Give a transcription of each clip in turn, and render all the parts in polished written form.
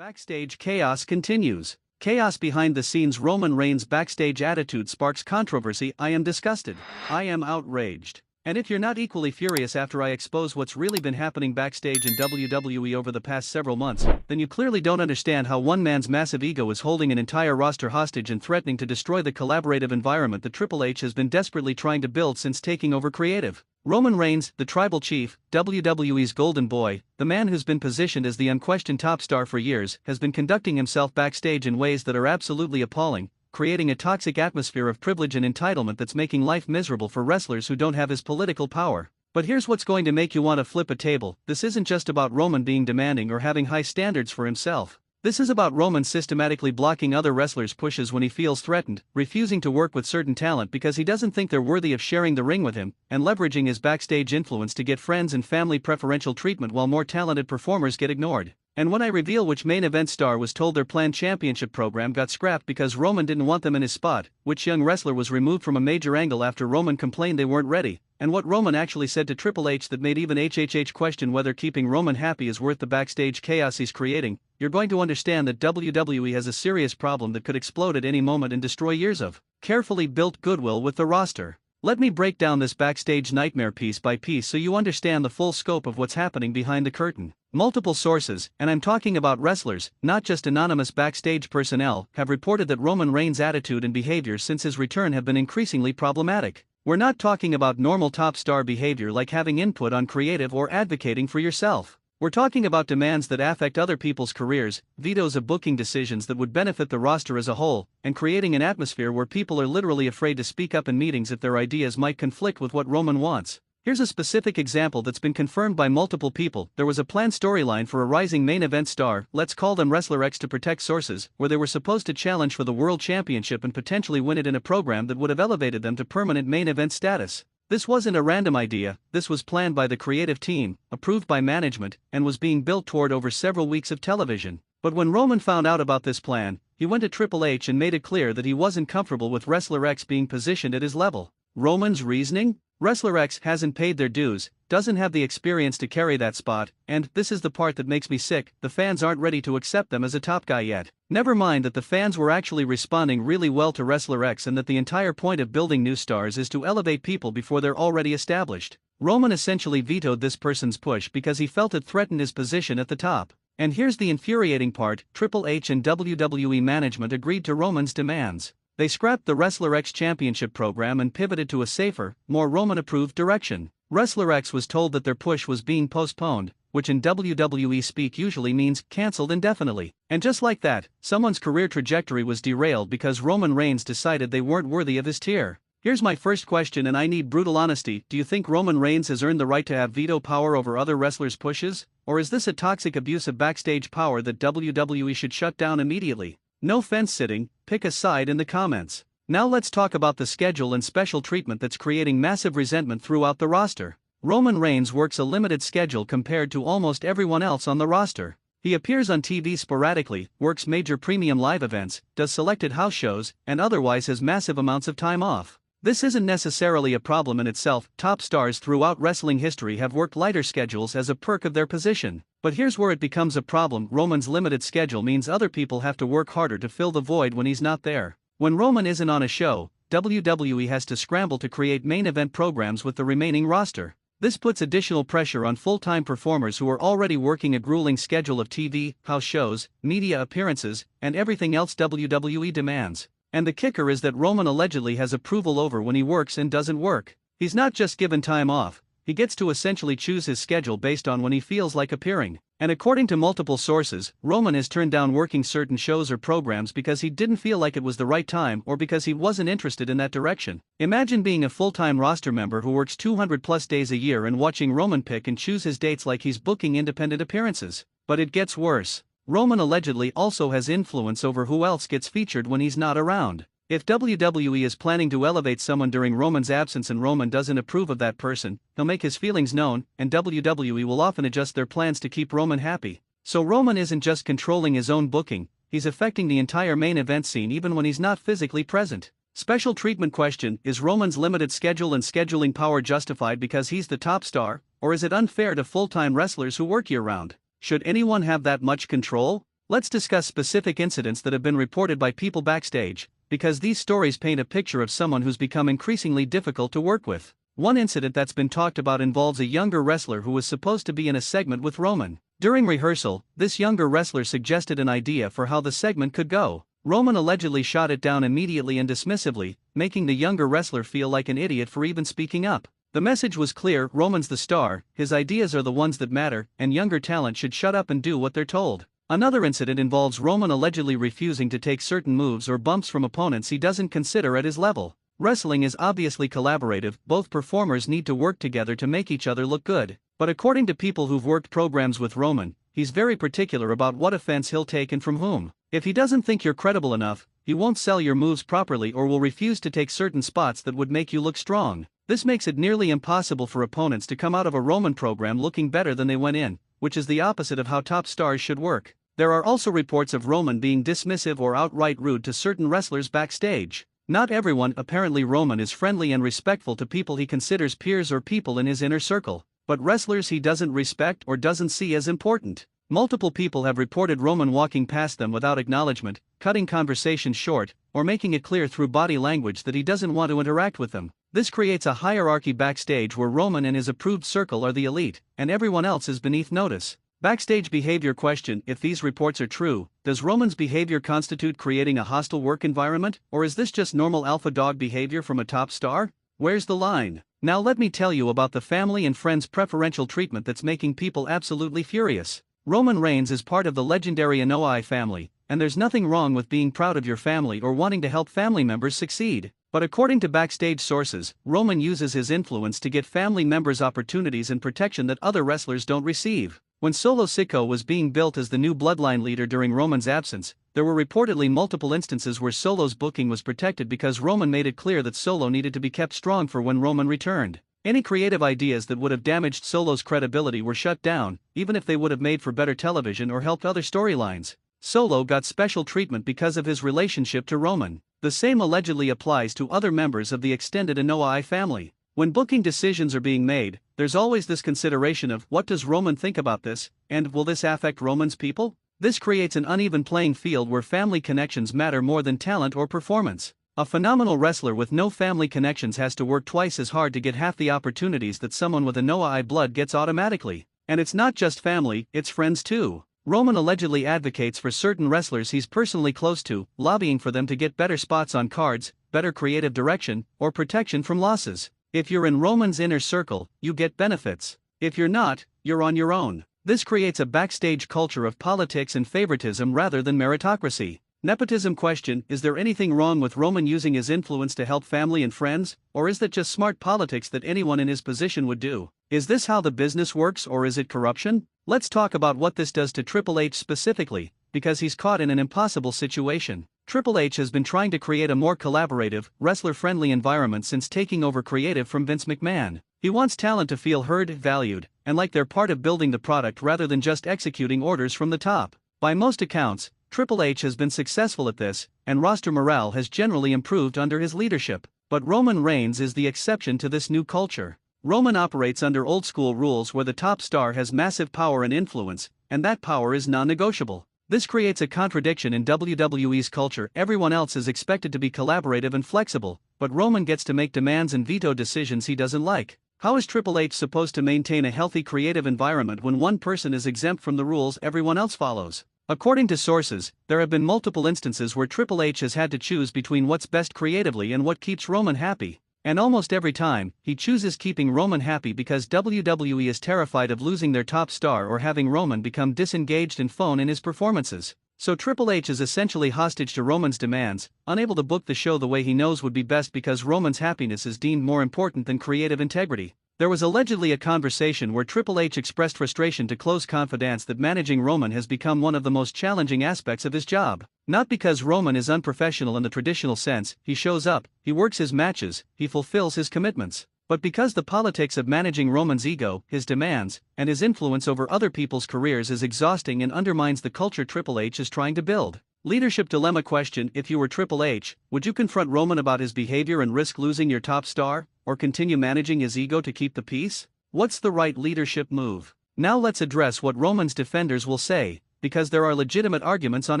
Backstage chaos continues. Chaos behind the scenes. Roman Reigns' backstage attitude sparks controversy. I am disgusted. I am outraged. And if you're not equally furious after I expose what's really been happening backstage in WWE over the past several months, then you clearly don't understand how one man's massive ego is holding an entire roster hostage and threatening to destroy the collaborative environment that Triple H has been desperately trying to build since taking over creative. Roman Reigns, the tribal chief, WWE's golden boy, the man who's been positioned as the unquestioned top star for years, has been conducting himself backstage in ways that are absolutely appalling, creating a toxic atmosphere of privilege and entitlement that's making life miserable for wrestlers who don't have his political power. But here's what's going to make you want to flip a table. This isn't just about Roman being demanding or having high standards for himself. This is about Roman systematically blocking other wrestlers' pushes when he feels threatened, refusing to work with certain talent because he doesn't think they're worthy of sharing the ring with him, and leveraging his backstage influence to get friends and family preferential treatment while more talented performers get ignored. And when I reveal which main event star was told their planned championship program got scrapped because Roman didn't want them in his spot, which young wrestler was removed from a major angle after Roman complained they weren't ready, and what Roman actually said to Triple H that made even HHH question whether keeping Roman happy is worth the backstage chaos he's creating, you're going to understand that WWE has a serious problem that could explode at any moment and destroy years of carefully built goodwill with the roster. Let me break down this backstage nightmare piece by piece so you understand the full scope of what's happening behind the curtain. Multiple sources, and I'm talking about wrestlers, not just anonymous backstage personnel, have reported that Roman Reigns' attitude and behavior since his return have been increasingly problematic. We're not talking about normal top star behavior like having input on creative or advocating for yourself. We're talking about demands that affect other people's careers, vetoes of booking decisions that would benefit the roster as a whole, and creating an atmosphere where people are literally afraid to speak up in meetings if their ideas might conflict with what Roman wants. Here's a specific example that's been confirmed by multiple people. There was a planned storyline for a rising main event star, let's call them Wrestler X to protect sources, where they were supposed to challenge for the World Championship and potentially win it in a program that would have elevated them to permanent main event status. This wasn't a random idea, this was planned by the creative team, approved by management, and was being built toward over several weeks of television. But when Roman found out about this plan, he went to Triple H and made it clear that he wasn't comfortable with Wrestler X being positioned at his level. Roman's reasoning? Wrestler X hasn't paid their dues, doesn't have the experience to carry that spot, and, this is the part that makes me sick, the fans aren't ready to accept them as a top guy yet. Never mind that the fans were actually responding really well to Wrestler X and that the entire point of building new stars is to elevate people before they're already established. Roman essentially vetoed this person's push because he felt it threatened his position at the top. And here's the infuriating part, Triple H and WWE management agreed to Roman's demands. They scrapped the Wrestler X Championship program and pivoted to a safer, more Roman-approved direction. Wrestler X was told that their push was being postponed, which in WWE speak usually means cancelled indefinitely. And just like that, someone's career trajectory was derailed because Roman Reigns decided they weren't worthy of his tier. Here's my first question, and I need brutal honesty. Do you think Roman Reigns has earned the right to have veto power over other wrestlers' pushes? Or is this a toxic abuse of backstage power that WWE should shut down immediately? No fence sitting, pick a side in the comments. Now let's talk about the schedule and special treatment that's creating massive resentment throughout the roster. Roman Reigns works a limited schedule compared to almost everyone else on the roster. He appears on TV sporadically, works major premium live events, does selected house shows, and otherwise has massive amounts of time off. This isn't necessarily a problem in itself. Top stars throughout wrestling history have worked lighter schedules as a perk of their position. But here's where it becomes a problem. Roman's limited schedule means other people have to work harder to fill the void when he's not there. When Roman isn't on a show, WWE has to scramble to create main event programs with the remaining roster. This puts additional pressure on full-time performers who are already working a grueling schedule of TV, house shows, media appearances, and everything else WWE demands. And the kicker is that Roman allegedly has approval over when he works and doesn't work. He's not just given time off, he gets to essentially choose his schedule based on when he feels like appearing. And according to multiple sources, Roman has turned down working certain shows or programs because he didn't feel like it was the right time or because he wasn't interested in that direction. Imagine being a full-time roster member who works 200+ days a year and watching Roman pick and choose his dates like he's booking independent appearances. But it gets worse. Roman allegedly also has influence over who else gets featured when he's not around. If WWE is planning to elevate someone during Roman's absence and Roman doesn't approve of that person, he'll make his feelings known, and WWE will often adjust their plans to keep Roman happy. So Roman isn't just controlling his own booking, he's affecting the entire main event scene even when he's not physically present. Special treatment question: is Roman's limited schedule and scheduling power justified because he's the top star, or is it unfair to full-time wrestlers who work year-round? Should anyone have that much control? Let's discuss specific incidents that have been reported by people backstage, because these stories paint a picture of someone who's become increasingly difficult to work with. One incident that's been talked about involves a younger wrestler who was supposed to be in a segment with Roman. During rehearsal, this younger wrestler suggested an idea for how the segment could go. Roman allegedly shot it down immediately and dismissively, making the younger wrestler feel like an idiot for even speaking up. The message was clear: Roman's the star, his ideas are the ones that matter, and younger talent should shut up and do what they're told. Another incident involves Roman allegedly refusing to take certain moves or bumps from opponents he doesn't consider at his level. Wrestling is obviously collaborative, both performers need to work together to make each other look good. But according to people who've worked programs with Roman, he's very particular about what offense he'll take and from whom. If he doesn't think you're credible enough, he won't sell your moves properly or will refuse to take certain spots that would make you look strong. This makes it nearly impossible for opponents to come out of a Roman program looking better than they went in, which is the opposite of how top stars should work. There are also reports of Roman being dismissive or outright rude to certain wrestlers backstage. Not everyone. Apparently Roman is friendly and respectful to people he considers peers or people in his inner circle, but wrestlers he doesn't respect or doesn't see as important. Multiple people have reported Roman walking past them without acknowledgement, cutting conversations short, or making it clear through body language that he doesn't want to interact with them. This creates a hierarchy backstage where Roman and his approved circle are the elite, and everyone else is beneath notice. Backstage behavior question: if these reports are true, does Roman's behavior constitute creating a hostile work environment, or is this just normal alpha dog behavior from a top star? Where's the line? Now let me tell you about the family and friends preferential treatment that's making people absolutely furious. Roman Reigns is part of the legendary NOI family, and there's nothing wrong with being proud of your family or wanting to help family members succeed. But according to backstage sources, Roman uses his influence to get family members opportunities and protection that other wrestlers don't receive. When Solo Sikoa was being built as the new bloodline leader during Roman's absence, there were reportedly multiple instances where Solo's booking was protected because Roman made it clear that Solo needed to be kept strong for when Roman returned. Any creative ideas that would have damaged Solo's credibility were shut down, even if they would have made for better television or helped other storylines. Solo got special treatment because of his relationship to Roman. The same allegedly applies to other members of the extended NOI family. When booking decisions are being made, there's always this consideration of, what does Roman think about this, and will this affect Roman's people? This creates an uneven playing field where family connections matter more than talent or performance. A phenomenal wrestler with no family connections has to work twice as hard to get half the opportunities that someone with a NOI blood gets automatically. And it's not just family, it's friends too. Roman allegedly advocates for certain wrestlers he's personally close to, lobbying for them to get better spots on cards, better creative direction, or protection from losses. If you're in Roman's inner circle, you get benefits. If you're not, you're on your own. This creates a backstage culture of politics and favoritism rather than meritocracy. Nepotism question: is there anything wrong with Roman using his influence to help family and friends, or is that just smart politics that anyone in his position would do? Is this how the business works, or is it corruption? Let's talk about what this does to Triple H specifically, because he's caught in an impossible situation. Triple H has been trying to create a more collaborative, wrestler-friendly environment since taking over creative from Vince McMahon. He wants talent to feel heard, valued, and like they're part of building the product rather than just executing orders from the top. By most accounts, Triple H has been successful at this, and roster morale has generally improved under his leadership. But Roman Reigns is the exception to this new culture. Roman operates under old-school rules where the top star has massive power and influence, and that power is non-negotiable. This creates a contradiction in WWE's culture. Everyone else is expected to be collaborative and flexible, but Roman gets to make demands and veto decisions he doesn't like. How is Triple H supposed to maintain a healthy creative environment when one person is exempt from the rules everyone else follows? According to sources, there have been multiple instances where Triple H has had to choose between what's best creatively and what keeps Roman happy. And almost every time, he chooses keeping Roman happy because WWE is terrified of losing their top star or having Roman become disengaged and phone in his performances. So Triple H is essentially hostage to Roman's demands, unable to book the show the way he knows would be best because Roman's happiness is deemed more important than creative integrity. There was allegedly a conversation where Triple H expressed frustration to close confidants that managing Roman has become one of the most challenging aspects of his job. Not because Roman is unprofessional in the traditional sense, he shows up, he works his matches, he fulfills his commitments, but because the politics of managing Roman's ego, his demands, and his influence over other people's careers is exhausting and undermines the culture Triple H is trying to build. Leadership dilemma question: if you were Triple H, would you confront Roman about his behavior and risk losing your top star, or continue managing his ego to keep the peace? What's the right leadership move? Now let's address what Roman's defenders will say. because there are legitimate arguments on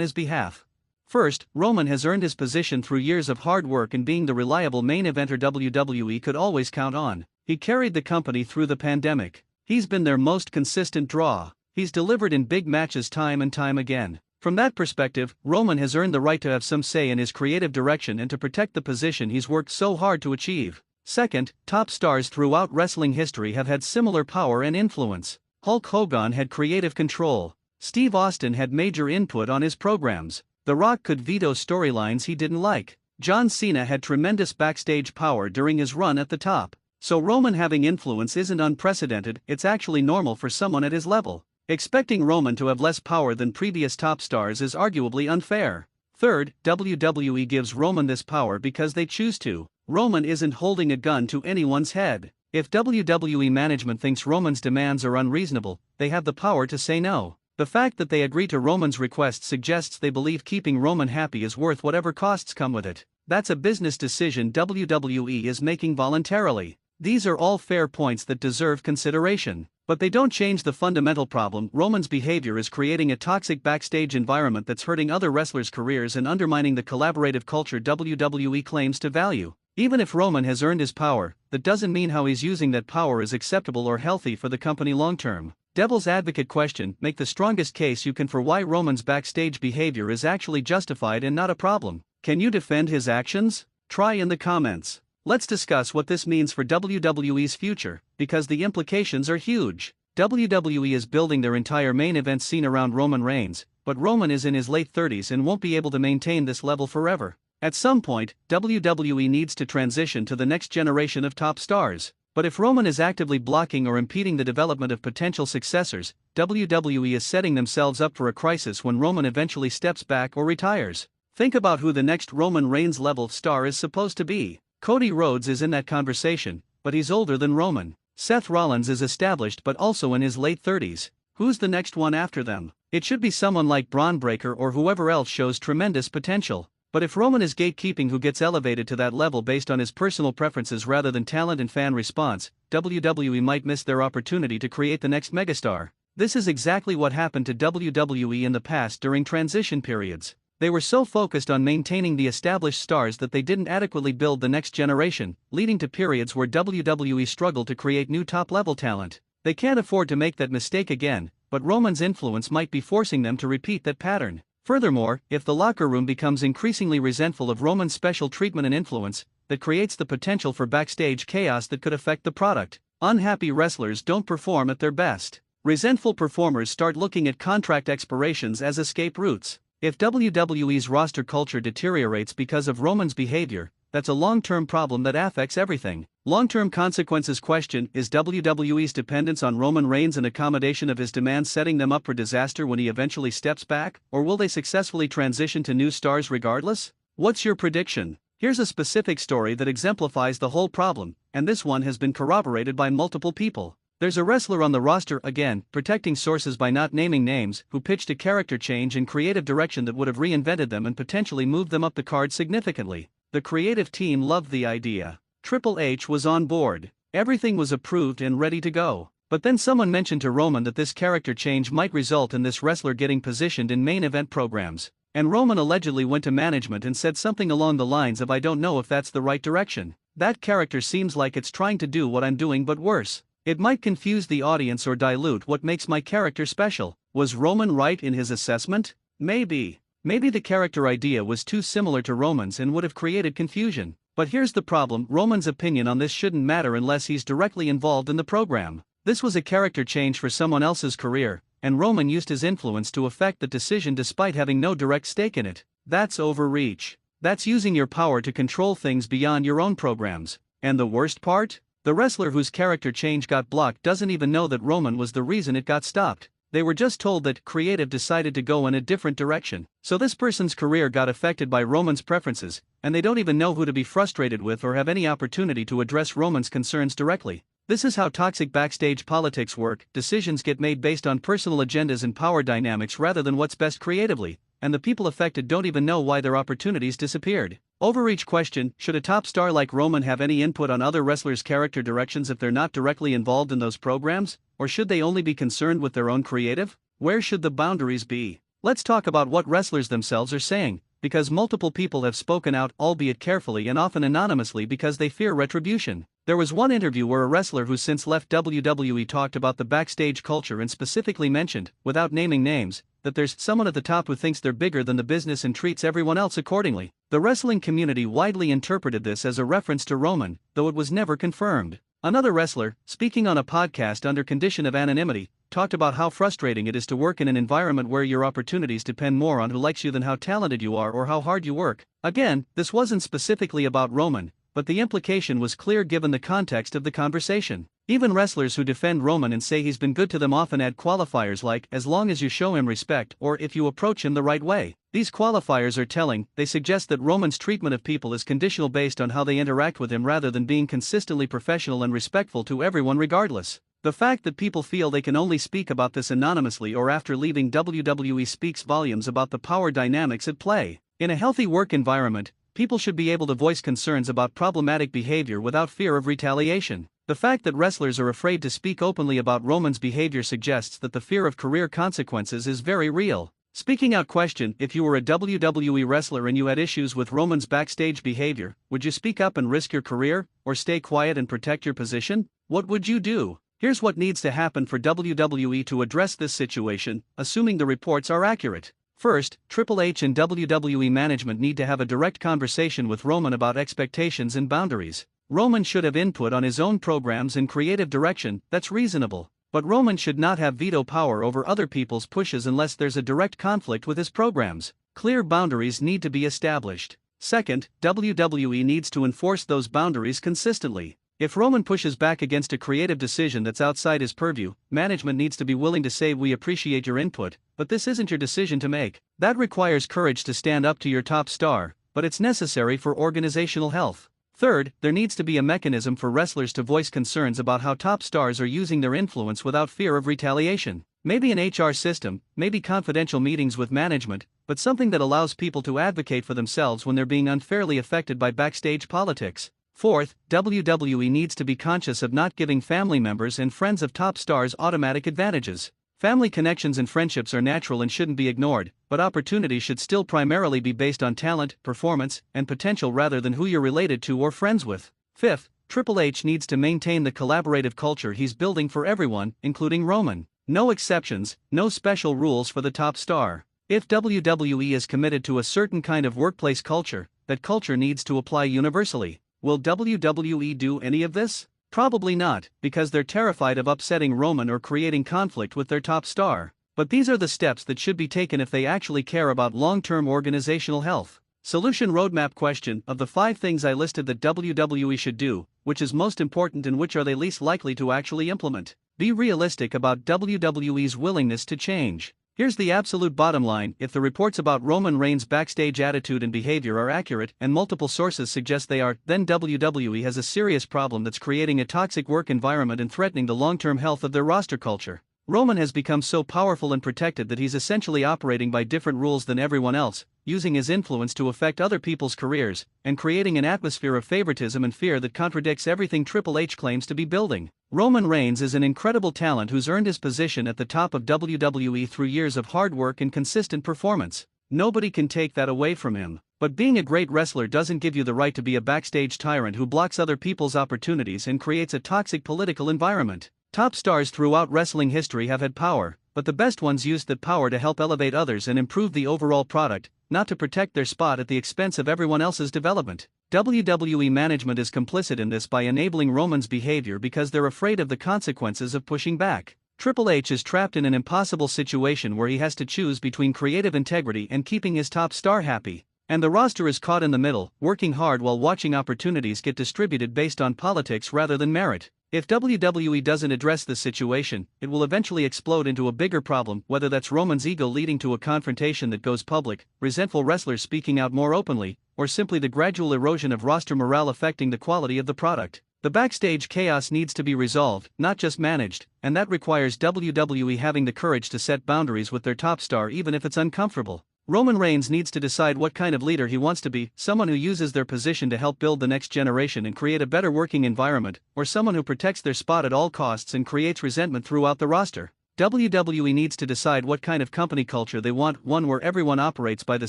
his behalf. First, Roman has earned his position through years of hard work and being the reliable main eventer WWE could always count on. He carried the company through the pandemic. He's been their most consistent draw. He's delivered in big matches time and time again. From that perspective, Roman has earned the right to have some say in his creative direction and to protect the position he's worked so hard to achieve. Second, top stars throughout wrestling history have had similar power and influence. Hulk Hogan had creative control. Steve Austin had major input on his programs. The Rock could veto storylines he didn't like. John Cena had tremendous backstage power during his run at the top. So Roman having influence isn't unprecedented, it's actually normal for someone at his level. Expecting Roman to have less power than previous top stars is arguably unfair. Third, WWE gives Roman this power because they choose to. Roman isn't holding a gun to anyone's head. If WWE management thinks Roman's demands are unreasonable, they have the power to say no. The fact that they agree to Roman's request suggests they believe keeping Roman happy is worth whatever costs come with it. That's a business decision WWE is making voluntarily. These are all fair points that deserve consideration. But they don't change the fundamental problem. Roman's behavior is creating a toxic backstage environment that's hurting other wrestlers' careers and undermining the collaborative culture WWE claims to value. Even if Roman has earned his power, that doesn't mean how he's using that power is acceptable or healthy for the company long-term. Devil's advocate question: make the strongest case you can for why Roman's backstage behavior is actually justified and not a problem. Can you defend his actions? Try in the comments. Let's discuss what this means for WWE's future, because the implications are huge. WWE is building their entire main event scene around Roman Reigns, but Roman is in his late 30s and won't be able to maintain this level forever. At some point, WWE needs to transition to the next generation of top stars. But if Roman is actively blocking or impeding the development of potential successors, WWE is setting themselves up for a crisis when Roman eventually steps back or retires. Think about who the next Roman Reigns level star is supposed to be. Cody Rhodes is in that conversation, but he's older than Roman. Seth Rollins is established but also in his late 30s. Who's the next one after them? It should be someone like Braun Breaker or whoever else shows tremendous potential. But if Roman is gatekeeping who gets elevated to that level based on his personal preferences rather than talent and fan response, WWE might miss their opportunity to create the next megastar. This is exactly what happened to WWE in the past during transition periods. They were so focused on maintaining the established stars that they didn't adequately build the next generation, leading to periods where WWE struggled to create new top-level talent. They can't afford to make that mistake again, but Roman's influence might be forcing them to repeat that pattern. Furthermore, if the locker room becomes increasingly resentful of Roman's special treatment and influence, that creates the potential for backstage chaos that could affect the product. Unhappy wrestlers don't perform at their best. Resentful performers start looking at contract expirations as escape routes. If WWE's roster culture deteriorates because of Roman's behavior, that's a long-term problem that affects everything. Long-term consequences question: is WWE's dependence on Roman Reigns and accommodation of his demands setting them up for disaster when he eventually steps back, or will they successfully transition to new stars regardless? What's your prediction? Here's a specific story that exemplifies the whole problem, and this one has been corroborated by multiple people. There's a wrestler on the roster, again, protecting sources by not naming names, who pitched a character change and creative direction that would have reinvented them and potentially moved them up the card significantly. The creative team loved the idea. Triple H was on board. Everything was approved and ready to go. But then someone mentioned to Roman that this character change might result in this wrestler getting positioned in main event programs. And Roman allegedly went to management and said something along the lines of, "I don't know if that's the right direction. That character seems like it's trying to do what I'm doing but worse. It might confuse the audience or dilute what makes my character special." Was Roman right in his assessment? Maybe. Maybe the character idea was too similar to Roman's and would have created confusion. But here's the problem: Roman's opinion on this shouldn't matter unless he's directly involved in the program. This was a character change for someone else's career, and Roman used his influence to affect the decision despite having no direct stake in it. That's overreach. That's using your power to control things beyond your own programs. And the worst part? The wrestler whose character change got blocked doesn't even know that Roman was the reason it got stopped. They were just told that creative decided to go in a different direction. So this person's career got affected by Roman's preferences, and they don't even know who to be frustrated with or have any opportunity to address Roman's concerns directly. This is how toxic backstage politics work. Decisions get made based on personal agendas and power dynamics rather than what's best creatively, and the people affected don't even know why their opportunities disappeared. Overreach question: should a top star like Roman have any input on other wrestlers' character directions if they're not directly involved in those programs, or should they only be concerned with their own creative? Where should the boundaries be? Let's talk about what wrestlers themselves are saying, because multiple people have spoken out, albeit carefully and often anonymously because they fear retribution. There was one interview where a wrestler who since left WWE talked about the backstage culture and specifically mentioned, without naming names, that there's someone at the top who thinks they're bigger than the business and treats everyone else accordingly. The wrestling community widely interpreted this as a reference to Roman, though it was never confirmed. Another wrestler, speaking on a podcast under condition of anonymity, talked about how frustrating it is to work in an environment where your opportunities depend more on who likes you than how talented you are or how hard you work. Again, this wasn't specifically about Roman, but the implication was clear given the context of the conversation. Even wrestlers who defend Roman and say he's been good to them often add qualifiers like, as long as you show him respect or if you approach him the right way. These qualifiers are telling. They suggest that Roman's treatment of people is conditional based on how they interact with him rather than being consistently professional and respectful to everyone regardless. The fact that people feel they can only speak about this anonymously or after leaving WWE speaks volumes about the power dynamics at play. In a healthy work environment, people should be able to voice concerns about problematic behavior without fear of retaliation. The fact that wrestlers are afraid to speak openly about Roman's behavior suggests that the fear of career consequences is very real. Speaking out question: if you were a WWE wrestler and you had issues with Roman's backstage behavior, would you speak up and risk your career, or stay quiet and protect your position? What would you do? Here's what needs to happen for WWE to address this situation, assuming the reports are accurate. First, Triple H and WWE management need to have a direct conversation with Roman about expectations and boundaries. Roman should have input on his own programs and creative direction, that's reasonable. But Roman should not have veto power over other people's pushes unless there's a direct conflict with his programs. Clear boundaries need to be established. Second, WWE needs to enforce those boundaries consistently. If Roman pushes back against a creative decision that's outside his purview, management needs to be willing to say, "We appreciate your input, but this isn't your decision to make." That requires courage to stand up to your top star, but it's necessary for organizational health. Third, there needs to be a mechanism for wrestlers to voice concerns about how top stars are using their influence without fear of retaliation. Maybe an HR system, maybe confidential meetings with management, but something that allows people to advocate for themselves when they're being unfairly affected by backstage politics. Fourth, WWE needs to be conscious of not giving family members and friends of top stars automatic advantages. Family connections and friendships are natural and shouldn't be ignored, but opportunities should still primarily be based on talent, performance, and potential rather than who you're related to or friends with. Fifth, Triple H needs to maintain the collaborative culture he's building for everyone, including Roman. No exceptions, no special rules for the top star. If WWE is committed to a certain kind of workplace culture, that culture needs to apply universally. Will WWE do any of this? Probably not, because they're terrified of upsetting Roman or creating conflict with their top star. But these are the steps that should be taken if they actually care about long-term organizational health. Solution roadmap question: of the 5 things I listed that WWE should do, which is most important and which are they least likely to actually implement? Be realistic about WWE's willingness to change. Here's the absolute bottom line: if the reports about Roman Reigns' backstage attitude and behavior are accurate, and multiple sources suggest they are, then WWE has a serious problem that's creating a toxic work environment and threatening the long-term health of their roster culture. Roman has become so powerful and protected that he's essentially operating by different rules than everyone else, using his influence to affect other people's careers, and creating an atmosphere of favoritism and fear that contradicts everything Triple H claims to be building. Roman Reigns is an incredible talent who's earned his position at the top of WWE through years of hard work and consistent performance. Nobody can take that away from him. But being a great wrestler doesn't give you the right to be a backstage tyrant who blocks other people's opportunities and creates a toxic political environment. Top stars throughout wrestling history have had power, but the best ones used that power to help elevate others and improve the overall product, not to protect their spot at the expense of everyone else's development. WWE management is complicit in this by enabling Roman's behavior because they're afraid of the consequences of pushing back. Triple H is trapped in an impossible situation where he has to choose between creative integrity and keeping his top star happy. And the roster is caught in the middle, working hard while watching opportunities get distributed based on politics rather than merit. If WWE doesn't address this situation, it will eventually explode into a bigger problem, whether that's Roman's ego leading to a confrontation that goes public, resentful wrestlers speaking out more openly, or simply the gradual erosion of roster morale affecting the quality of the product. The backstage chaos needs to be resolved, not just managed, and that requires WWE having the courage to set boundaries with their top star even if it's uncomfortable. Roman Reigns needs to decide what kind of leader he wants to be, someone who uses their position to help build the next generation and create a better working environment, or someone who protects their spot at all costs and creates resentment throughout the roster. WWE needs to decide what kind of company culture they want, one where everyone operates by the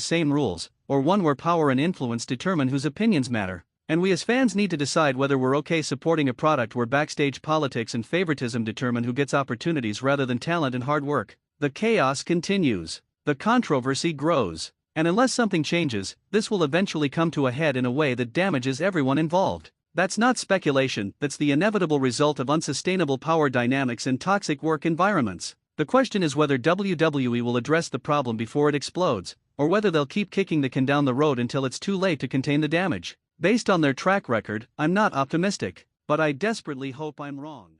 same rules, or one where power and influence determine whose opinions matter. And we as fans need to decide whether we're okay supporting a product where backstage politics and favoritism determine who gets opportunities rather than talent and hard work. The chaos continues. The controversy grows. And unless something changes, this will eventually come to a head in a way that damages everyone involved. That's not speculation, that's the inevitable result of unsustainable power dynamics and toxic work environments. The question is whether WWE will address the problem before it explodes, or whether they'll keep kicking the can down the road until it's too late to contain the damage. Based on their track record, I'm not optimistic, but I desperately hope I'm wrong.